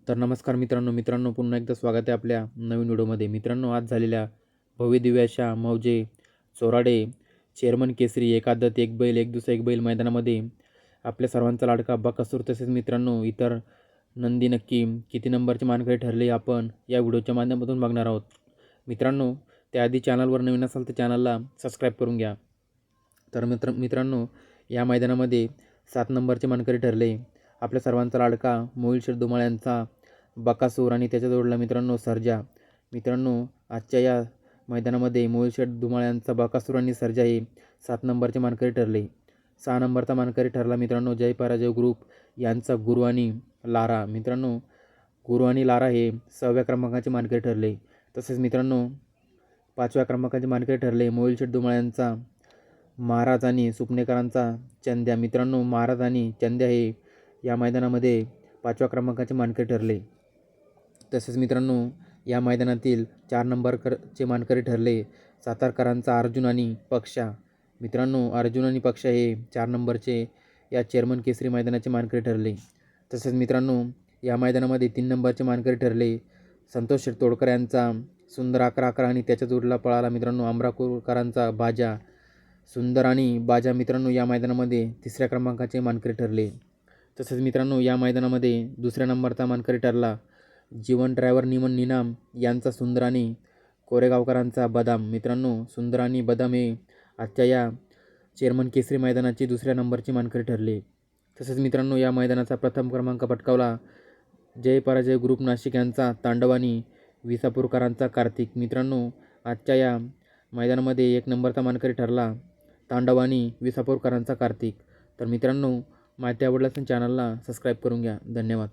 तर नमस्कार मित्रांनो पुन्हा एकदा स्वागत आहे आपल्या नवीन व्हिडिओमध्ये. मित्रांनो, आज झालेल्या भव्यदिव्य अशा मौजे चोराडे चेअरमन केसरी एक आदत एक बैल एक दुसरा एक बैल मैदानामध्ये आपल्या सर्वांचा लाडका बकासूर तसेच मित्रांनो इतर नंदी नक्की किती नंबरचे मानकरी ठरले आपण या व्हिडिओच्या माध्यमातून बघणार आहोत. मित्रांनो, त्याआधी चॅनलवर नवीन असाल तर चॅनलला सबस्क्राईब करून घ्या. तर मित्रांनो, या मैदानामध्ये 7 नंबरचे मानकरी ठरले आपल्या सर्वांचा लाडका मोहिल शेठ धुमाळ यांचा बकासूर आणि त्याच्या जोडला मित्रांनो सर्जा. मित्रांनो, आजच्या या मैदानामध्ये मोहिल शेठ धुमाळ यांचा बकासूर आणि सर्जा हे 7 नंबरचे मानकरी ठरले. 6 नंबरचा मानकरी ठरला मित्रांनो जय पराजय ग्रुप यांचा गुरु आणि लारा. मित्रांनो, गुरु आणि लारा हे 6व्या क्रमांकाचे मानकरी ठरले. तसेच मित्रांनो, 5व्या क्रमांकाचे मानकरी ठरले मोहिल शेठ धुमाळ यांचा महाराज आणि सुपनेकरांचा चंद्या. मित्रांनो, महाराज आणि चंद्या हे या मैदानामध्ये 5व्या क्रमांकाचे मानकरी ठरले. तसेच मित्रांनो, या मैदानातील 4 नंबरचे मानकरी ठरले सातारकरांचा अर्जुन आणि पक्षा. मित्रांनो, अर्जुन आणि पक्षा हे 4 नंबरचे या चेअरमन केसरी मैदानाचे मानकरी ठरले. तसेच मित्रांनो, या मैदानामध्ये 3 नंबरचे मानकरी ठरले संतोष शेठ तोडकर यांचा सुंदर 11-11 आणि त्याच्या जोडला पळाला मित्रांनो अमरापूरकरांचा बाजा. सुंदर आणि बाजा मित्रांनो या मैदानामध्ये 3ऱ्या क्रमांकाचे मानकरी ठरले. तसेच मित्रांनो, या मैदानामध्ये 2ऱ्या नंबरचा मानकरी ठरला जीवन ड्रायव्हर निनाम यांचा सुंदर आणि कोरेगावकरांचा बदाम. मित्रांनो, सुंदर आणि बदाम हे आजच्या या चेअरमन केसरी मैदानाची 2ऱ्या नंबरची मानकरी ठरले. तसेच मित्रांनो, या मैदानाचा प्रथम क्रमांक पटकावला जय पराजय ग्रुप नाशिक यांचा तांडव आणि विसापूरकरांचा कार्तिक. मित्रांनो, आजच्या या मैदानामध्ये 1 नंबरचा मानकरी ठरला तांडव आणि विसापूरकरांचा कार्तिक. तर मित्रांनो, माहिती आवडल्यास चॅनलला सबस्क्राईब करून घ्या. धन्यवाद.